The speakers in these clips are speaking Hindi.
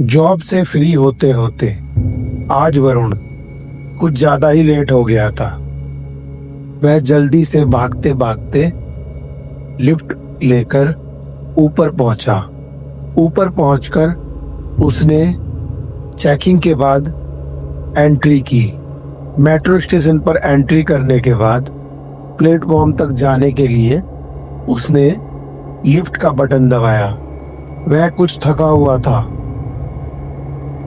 जॉब से फ्री होते होते आज वरुण कुछ ज्यादा ही लेट हो गया था। वह जल्दी से भागते भागते लिफ्ट लेकर ऊपर पहुंचा। ऊपर पहुंचकर उसने चेकिंग के बाद एंट्री की। मेट्रो स्टेशन पर एंट्री करने के बाद प्लेटफॉर्म तक जाने के लिए उसने लिफ्ट का बटन दबाया। वह कुछ थका हुआ था।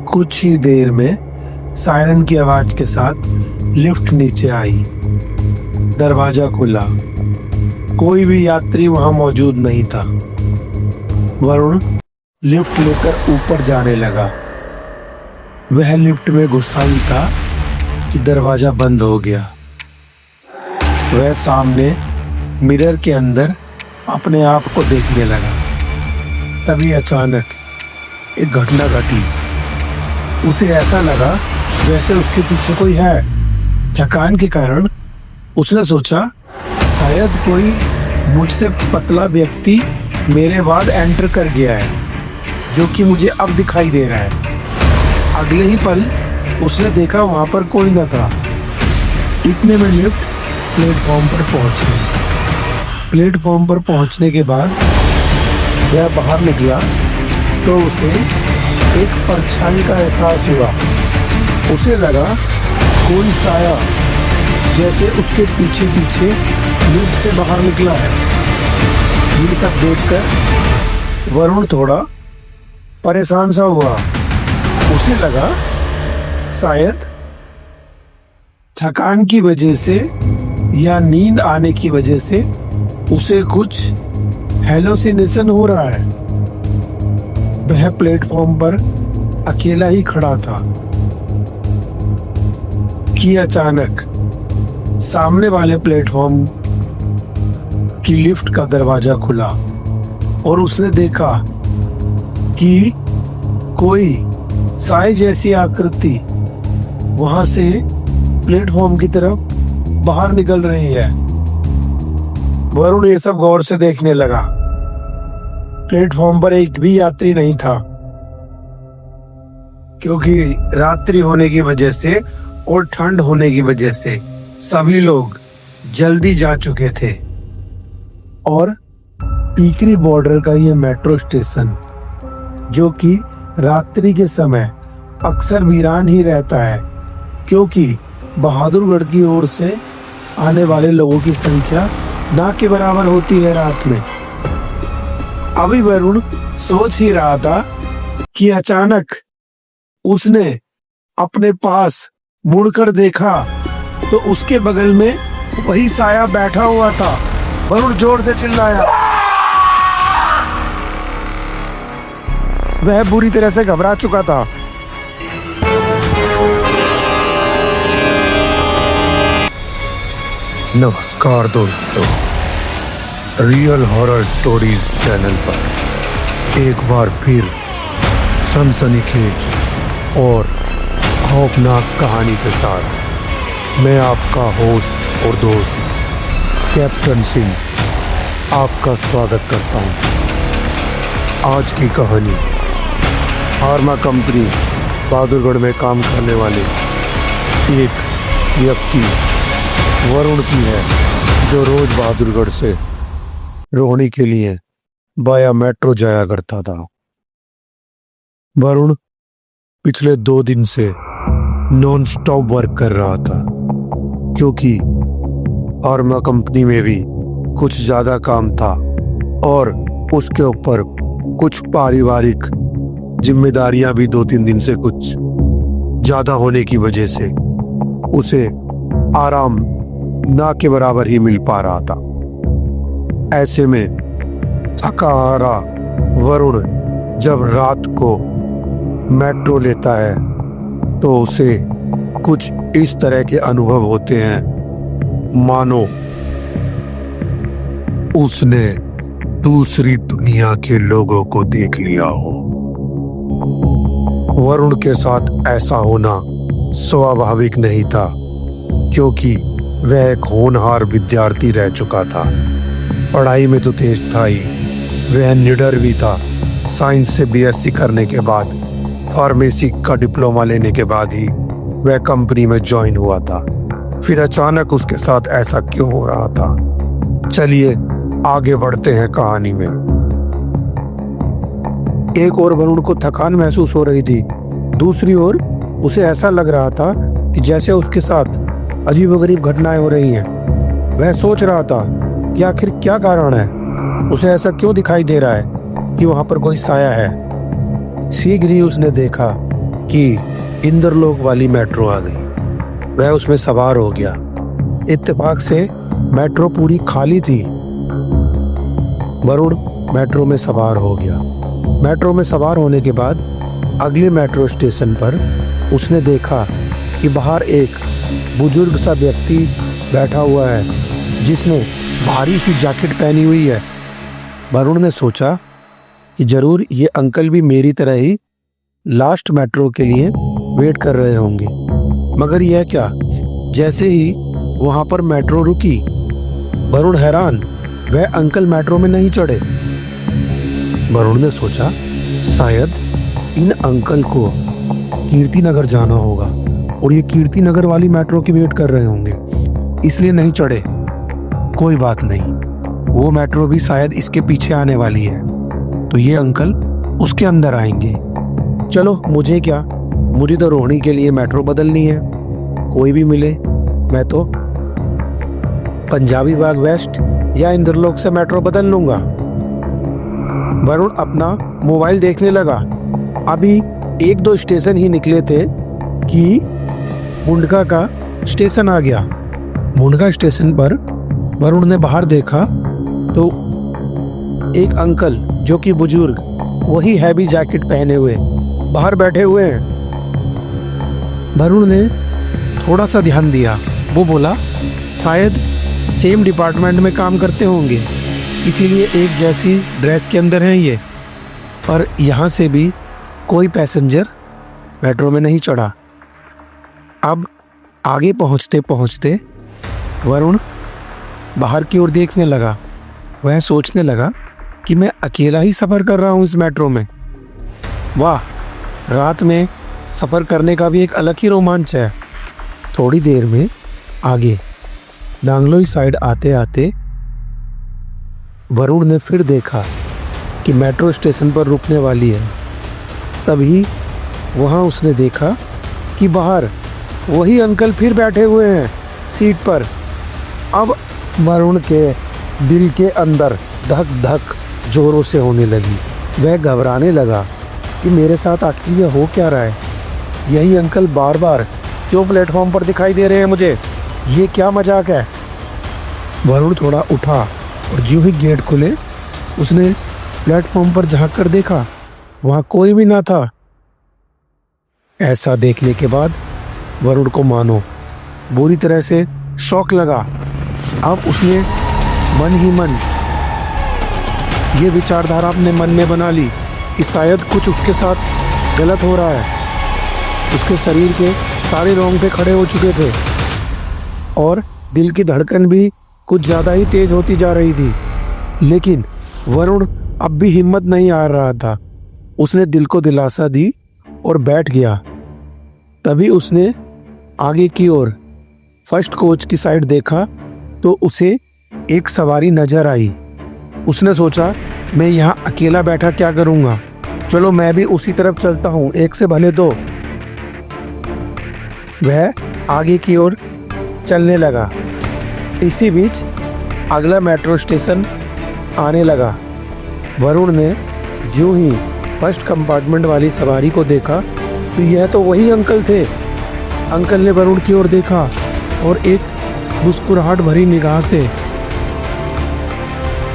कुछ ही देर में सायरन की आवाज के साथ लिफ्ट नीचे आई। दरवाजा खुला। कोई भी यात्री वहां मौजूद नहीं था। वरुण लिफ्ट लेकर ऊपर जाने लगा। वह लिफ्ट में घुसा ही था कि दरवाजा बंद हो गया। वह सामने मिरर के अंदर अपने आप को देखने लगा। तभी अचानक एक घटना घटी। उसे ऐसा लगा जैसे उसके पीछे कोई है। थकान के कारण उसने सोचा शायद कोई मुझसे पतला व्यक्ति मेरे बाद एंटर कर गया है, जो कि मुझे अब दिखाई दे रहा है। अगले ही पल उसने देखा वहां पर कोई न था। इतने में लिफ्ट प्लेटफॉर्म पर पहुंच गई। प्लेटफॉर्म पर पहुंचने के बाद वह बाहर निकला तो उसे एक परछाई का एहसास हुआ। उसे लगा कोई साया जैसे उसके पीछे पीछे लिफ्ट से बाहर निकला है। ये सब देखकर वरुण थोड़ा परेशान सा हुआ। उसे लगा शायद थकान की वजह से या नींद आने की वजह से उसे कुछ हेलुसिनेशन हो रहा है। वह प्लेटफॉर्म पर अकेला ही खड़ा था कि अचानक सामने वाले प्लेटफॉर्म की लिफ्ट का दरवाजा खुला और उसने देखा कि कोई साए जैसी आकृति वहां से प्लेटफॉर्म की तरफ बाहर निकल रही है। वरुण ये सब गौर से देखने लगा। प्लेटफॉर्म पर एक भी यात्री नहीं था, क्योंकि रात्रि होने की वजह से और ठंड होने की वजह से सभी लोग जल्दी जा चुके थे। और टीकरी बॉर्डर का ये मेट्रो स्टेशन, जो कि रात्रि के समय अक्सर वीरान ही रहता है, क्योंकि बहादुरगढ़ की ओर से आने वाले लोगों की संख्या ना के बराबर होती है रात में। अभी वरुण सोच ही रहा था कि अचानक उसने अपने पास मुड़कर देखा तो उसके बगल में वही साया बैठा हुआ था। वरुण जोर से चिल्लाया। वह बुरी तरह से घबरा चुका था। नमस्कार दोस्तों, रियल हॉरर स्टोरीज चैनल पर एक बार फिर सनसनीखेज और खौफनाक कहानी के साथ मैं आपका होस्ट और दोस्त कैप्टन सिंह आपका स्वागत करता हूं। आज की कहानी फार्मा कंपनी बहादुरगढ़ में काम करने वाले एक व्यक्ति वरुण की है, जो रोज बहादुरगढ़ से रोहिणी के लिए बाया मेट्रो जाया करता था। वरुण पिछले 2 दिन से नॉन स्टॉप वर्क कर रहा था, क्योंकि फार्मा कंपनी में भी कुछ ज्यादा काम था और उसके ऊपर कुछ पारिवारिक जिम्मेदारियां भी 2-3 दिन से कुछ ज्यादा होने की वजह से उसे आराम ना के बराबर ही मिल पा रहा था। ऐसे में थका हारा वरुण जब रात को मेट्रो लेता है तो उसे कुछ इस तरह के अनुभव होते हैं मानो उसने दूसरी दुनिया के लोगों को देख लिया हो। वरुण के साथ ऐसा होना स्वाभाविक नहीं था, क्योंकि वह एक होनहार विद्यार्थी रह चुका था। पढ़ाई में तो तेज था ही, वह निडर भी था। साइंस से बीएससी करने के बाद फार्मेसी का डिप्लोमा लेने के बाद ही वह कंपनी में ज्वाइन हुआ था। फिर अचानक उसके साथ ऐसा क्यों हो रहा था? चलिए आगे बढ़ते हैं कहानी में। एक ओर वरुण को थकान महसूस हो रही थी, दूसरी ओर उसे ऐसा लग रहा था कि जैसे उसके साथ अजीबोगरीब घटनाएं हो रही हैं। वह सोच रहा था कि आखिर क्या कारण है, उसे ऐसा क्यों दिखाई दे रहा है कि वहां पर कोई साया है। शीघ्र ही उसने देखा कि इंद्रलोक वाली मेट्रो आ गई। वह उसमें सवार हो गया। इत्तेफाक से मेट्रो पूरी खाली थी। वरुण मेट्रो में सवार हो गया। मेट्रो में सवार होने के बाद अगले मेट्रो स्टेशन पर उसने देखा कि बाहर एक बुजुर्ग सा व्यक्ति बैठा हुआ है जिसने भारी सी जैकेट पहनी हुई है। वरुण ने सोचा कि जरूर ये अंकल भी मेरी तरह ही लास्ट मेट्रो के लिए वेट कर रहे होंगे। मगर यह क्या, जैसे ही वहां पर मेट्रो रुकी, वरुण हैरान, वह अंकल मेट्रो में नहीं चढ़े। वरुण ने सोचा शायद इन अंकल को कीर्ति नगर जाना होगा और ये कीर्ति नगर वाली मेट्रो की वेट कर रहे होंगे, इसलिए नहीं चढ़े। कोई बात नहीं, वो मेट्रो भी शायद इसके पीछे आने वाली है, तो ये अंकल उसके अंदर आएंगे। चलो मुझे क्या, मुझे तो रोहिणी के लिए मेट्रो बदलनी है। कोई भी मिले, मैं तो पंजाबी बाग वेस्ट या इंद्रलोक से मेट्रो बदल लूंगा। वरुण अपना मोबाइल देखने लगा। अभी 1-2 स्टेशन ही निकले थे कि मुंडका का स्टेशन आ गया। मुंडका स्टेशन पर वरुण ने बाहर देखा तो एक अंकल जो कि बुजुर्ग, वही हैवी जैकेट पहने हुए बाहर बैठे हुए हैं। वरुण ने थोड़ा सा ध्यान दिया। वो बोला शायद सेम डिपार्टमेंट में काम करते होंगे, इसीलिए एक जैसी ड्रेस के अंदर हैं ये। पर यहाँ से भी कोई पैसेंजर मेट्रो में नहीं चढ़ा। अब आगे पहुँचते पहुँचते वरुण बाहर की ओर देखने लगा। वह सोचने लगा कि मैं अकेला ही सफ़र कर रहा हूँ इस मेट्रो में। वाह, रात में सफ़र करने का भी एक अलग ही रोमांच है। थोड़ी देर में आगे नांगलोई साइड आते आते वरुण ने फिर देखा कि मेट्रो स्टेशन पर रुकने वाली है। तभी वहाँ उसने देखा कि बाहर वही अंकल फिर बैठे हुए हैं सीट पर। अब वरुण के दिल के अंदर धक धक जोरों से होने लगी। वह घबराने लगा कि मेरे साथ आखिर ये हो क्या रहा है। यही अंकल बार बार क्यों प्लेटफॉर्म पर दिखाई दे रहे हैं मुझे, ये क्या मजाक है। वरुण थोड़ा उठा और ज्यों ही गेट खुले उसने प्लेटफॉर्म पर झांक कर देखा, वहाँ कोई भी ना था। ऐसा देखने के बाद वरुण को मानो बुरी तरह से शौक लगा। अब उसने मन ही मन ये विचारधारा अपने मन में बना ली कि शायद कुछ उसके साथ गलत हो रहा है। उसके शरीर के सारे रोंगटे खड़े हो चुके थे और दिल की धड़कन भी कुछ ज़्यादा ही तेज़ होती जा रही थी। लेकिन वरुण अब भी हिम्मत नहीं हार रहा था। उसने दिल को दिलासा दी और बैठ गया। तभी उसने आगे की ओर फर्स्ट कोच की साइड देखा तो उसे एक सवारी नजर आई। उसने सोचा मैं यहाँ अकेला बैठा क्या करूँगा, चलो मैं भी उसी तरफ चलता हूँ, एक से भले दो। वह आगे की ओर चलने लगा। इसी बीच अगला मेट्रो स्टेशन आने लगा। वरुण ने जो ही फर्स्ट कंपार्टमेंट वाली सवारी को देखा तो यह तो वही अंकल थे। अंकल ने वरुण की ओर देखा और एक मुस्कुराहट भरी निगाह से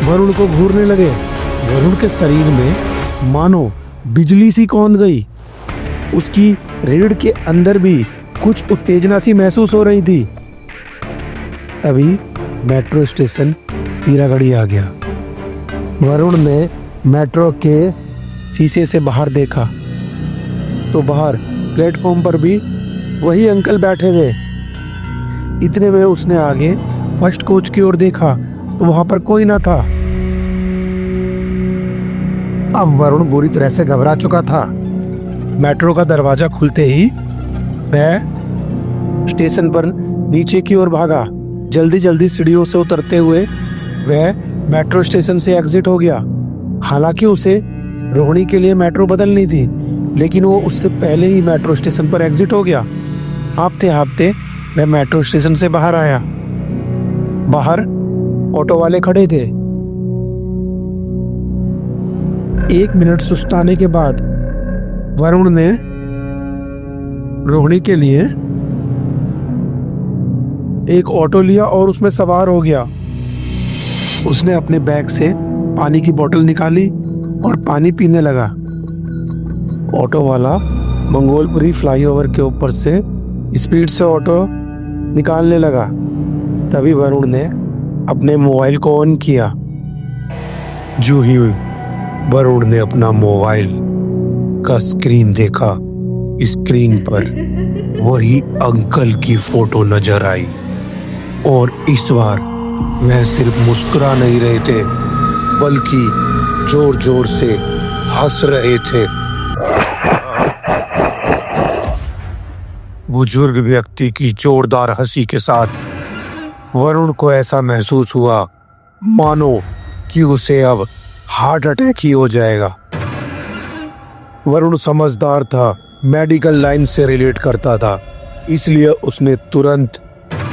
वरुण को घूरने लगे। वरुण के शरीर में मानो बिजली सी कौंध गई। उसकी रीढ़ के अंदर भी कुछ उत्तेजना सी महसूस हो रही थी। तभी मेट्रो स्टेशन पीरागढ़ी आ गया। वरुण ने मेट्रो के शीशे से बाहर देखा तो बाहर प्लेटफॉर्म पर भी वही अंकल बैठे थे। इतने में उसने आगे फर्स्ट कोच की ओर देखा तो वहां पर कोई ना था। अब वरुण बुरी तरह से घबरा चुका था। मेट्रो का दरवाजा खुलते ही वह स्टेशन पर नीचे की ओर भागा। जल्दी जल्दी सीढ़ियों से उतरते हुए वह मेट्रो स्टेशन से एग्जिट हो गया। हालांकि उसे रोहिणी के लिए मेट्रो बदलनी थी, लेकिन वो उससे पहले ही मेट्रो स्टेशन पर एग्जिट हो गया। हाँफते हाँफते वह मेट्रो स्टेशन से बाहर आया। बाहर ऑटो वाले खड़े थे। 1 मिनट सुस्ताने के बाद वरुण ने रोहिणी के लिए एक ऑटो लिया और उसमें सवार हो गया। उसने अपने बैग से पानी की बोतल निकाली और पानी पीने लगा। ऑटो वाला मंगोलपुरी फ्लाईओवर के ऊपर से स्पीड से ऑटो निकालने लगा। तभी वरुण ने अपने मोबाइल को ऑन किया। जो ही वरुण ने अपना मोबाइल का स्क्रीन देखा, स्क्रीन पर वही अंकल की फोटो नजर आई। और इस बार वह सिर्फ मुस्कुरा नहीं रहे थे, बल्कि जोर जोर से हंस रहे थे। बुजुर्ग व्यक्ति की जोरदार हंसी के साथ वरुण को ऐसा महसूस हुआ मानो कि उसे अब हार्ट अटैक ही हो जाएगा। वरुण समझदार था, मेडिकल लाइन से रिलेट करता था, इसलिए उसने तुरंत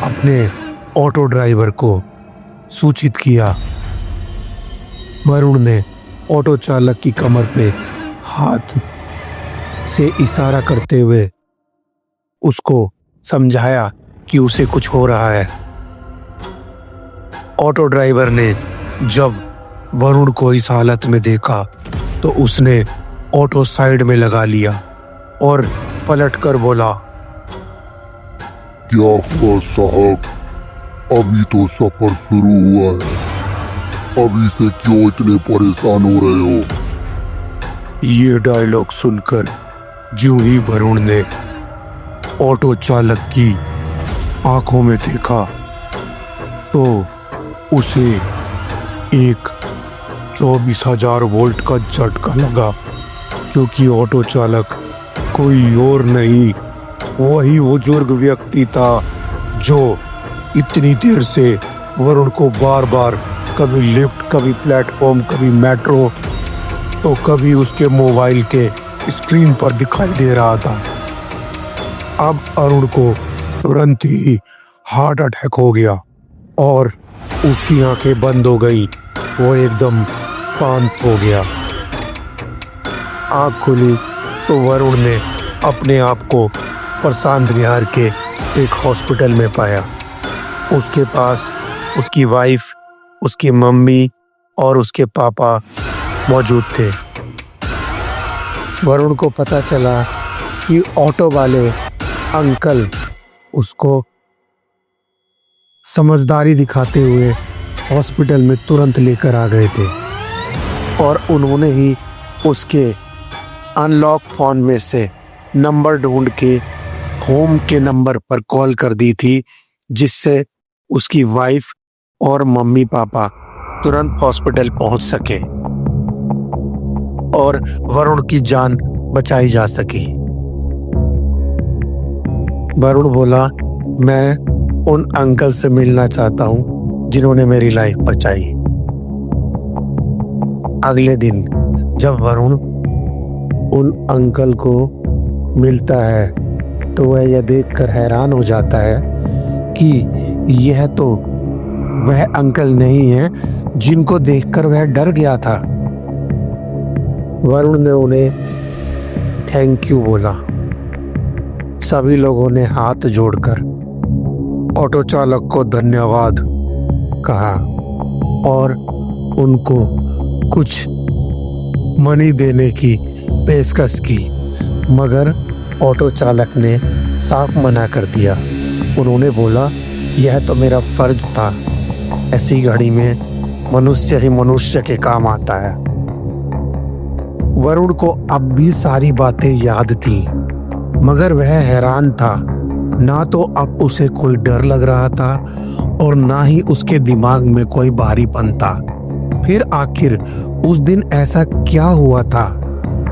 अपने ऑटो ड्राइवर को सूचित किया। वरुण ने ऑटो चालक की कमर पे हाथ से इशारा करते हुए उसको समझाया कि उसे कुछ हो रहा है। ऑटो ड्राइवर ने जब वरुण को इस हालत में देखा तो उसने ऑटो साइड में लगा लिया और पलटकर बोला, क्या हुआ साहब, अभी तो सफर शुरू हुआ है, अभी से क्यों इतने परेशान हो रहे हो। ये डायलॉग सुनकर जो ही वरुण ने ऑटो चालक की आंखों में देखा तो उसे एक 24,000 वोल्ट का झटका लगा, क्योंकि ऑटो चालक कोई और नहीं, वही बुजुर्ग व्यक्ति था जो इतनी देर से वरुण को बार बार कभी लिफ्ट, कभी प्लेटफॉर्म, कभी मेट्रो तो कभी उसके मोबाइल के स्क्रीन पर दिखाई दे रहा था। अब अरुण को तुरंत ही हार्ट अटैक हो गया और उसकी आंखें बंद हो गई। वो एकदम शांत हो गया। आंख खुली तो वरुण ने अपने आप को प्रशांत विहार के एक हॉस्पिटल में पाया। उसके पास उसकी वाइफ, उसकी मम्मी और उसके पापा मौजूद थे। वरुण को पता चला कि ऑटो वाले अंकल उसको समझदारी दिखाते हुए हॉस्पिटल में तुरंत लेकर आ गए थे और उन्होंने ही उसके अनलॉक फोन में से नंबर ढूंढ के होम के नंबर पर कॉल कर दी थी, जिससे उसकी वाइफ और मम्मी पापा तुरंत हॉस्पिटल पहुंच सके और वरुण की जान बचाई जा सकी। वरुण बोला, मैं उन अंकल से मिलना चाहता हूं जिन्होंने मेरी लाइफ बचाई। अगले दिन जब वरुण उन अंकल को मिलता है तो वह यह देखकर हैरान हो जाता है कि यह तो वह अंकल नहीं है जिनको देखकर वह डर गया था। वरुण ने उन्हें थैंक यू बोला। सभी लोगों ने हाथ जोड़कर ऑटो चालक को धन्यवाद कहा और उनको कुछ मनी देने की पेशकश की, मगर ऑटो चालक ने साफ मना कर दिया। उन्होंने बोला, यह तो मेरा फर्ज था, ऐसी घड़ी में मनुष्य ही मनुष्य के काम आता है। वरुण को अब भी सारी बातें याद थी, मगर वह हैरान था। ना तो अब उसे कोई डर लग रहा था और ना ही उसके दिमाग में कोई भारीपन था। फिर आखिर उस दिन ऐसा क्या हुआ था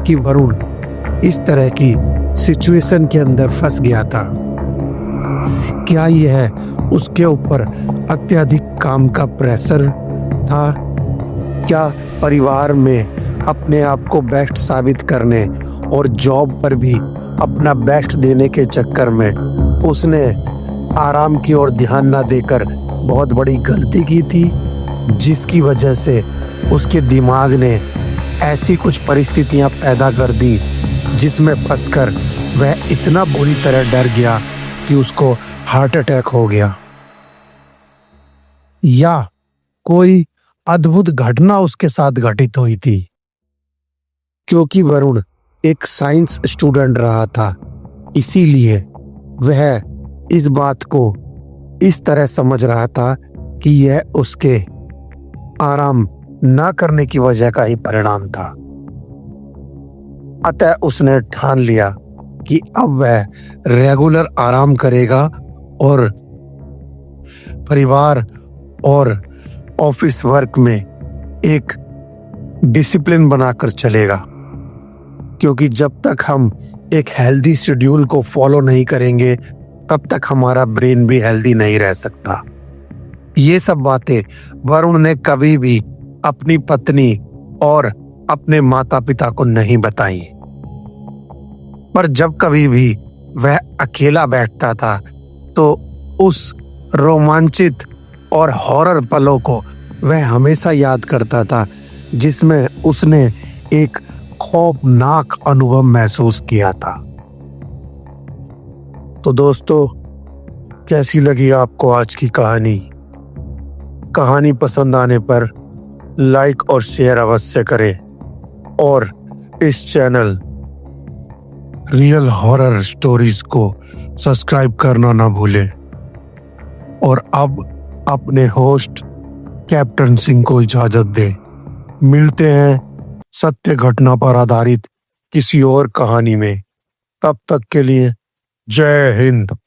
कि वरुण इस तरह की सिचुएशन के अंदर फंस गया था। क्या यह उसके ऊपर अत्यधिक काम का प्रेशर था? क्या परिवार में अपने आप को बेस्ट साबित करने और जॉब पर भी अपना बेस्ट देने के चक्कर में उसने आराम की ओर ध्यान ना देकर बहुत बड़ी गलती की थी, जिसकी वजह से उसके दिमाग ने ऐसी कुछ परिस्थितियां पैदा कर दी जिसमें फंसकर वह इतना बुरी तरह डर गया कि उसको हार्ट अटैक हो गया? या कोई अद्भुत घटना उसके साथ घटित हुई थी? क्योंकि वरुण एक साइंस स्टूडेंट रहा था, इसीलिए वह इस बात को इस तरह समझ रहा था कि यह उसके आराम ना करने की वजह का ही परिणाम था। अतः उसने ठान लिया कि अब वह रेगुलर आराम करेगा और परिवार और ऑफिस वर्क में एक डिसिप्लिन बनाकर चलेगा। क्योंकि जब तक हम एक हेल्दी शेड्यूल को फॉलो नहीं करेंगे तब तक हमारा ब्रेन भी हेल्दी नहीं रह सकता। ये सब बातें वरुण ने कभी भी अपनी पत्नी और अपने माता पिता को नहीं बताई। पर जब कभी भी वह अकेला बैठता था तो उस रोमांचित और हॉरर पलों को वह हमेशा याद करता था जिसमें उसने एक खौफनाक अनुभव महसूस किया था। तो दोस्तों, कैसी लगी आपको आज की कहानी? कहानी पसंद आने पर लाइक और शेयर अवश्य करें और इस चैनल रियल हॉरर स्टोरीज को सब्सक्राइब करना ना भूलें। और अब अपने होस्ट कैप्टन सिंह को इजाजत दें। मिलते हैं सत्य घटना पर आधारित किसी और कहानी में। तब तक के लिए जय हिंद।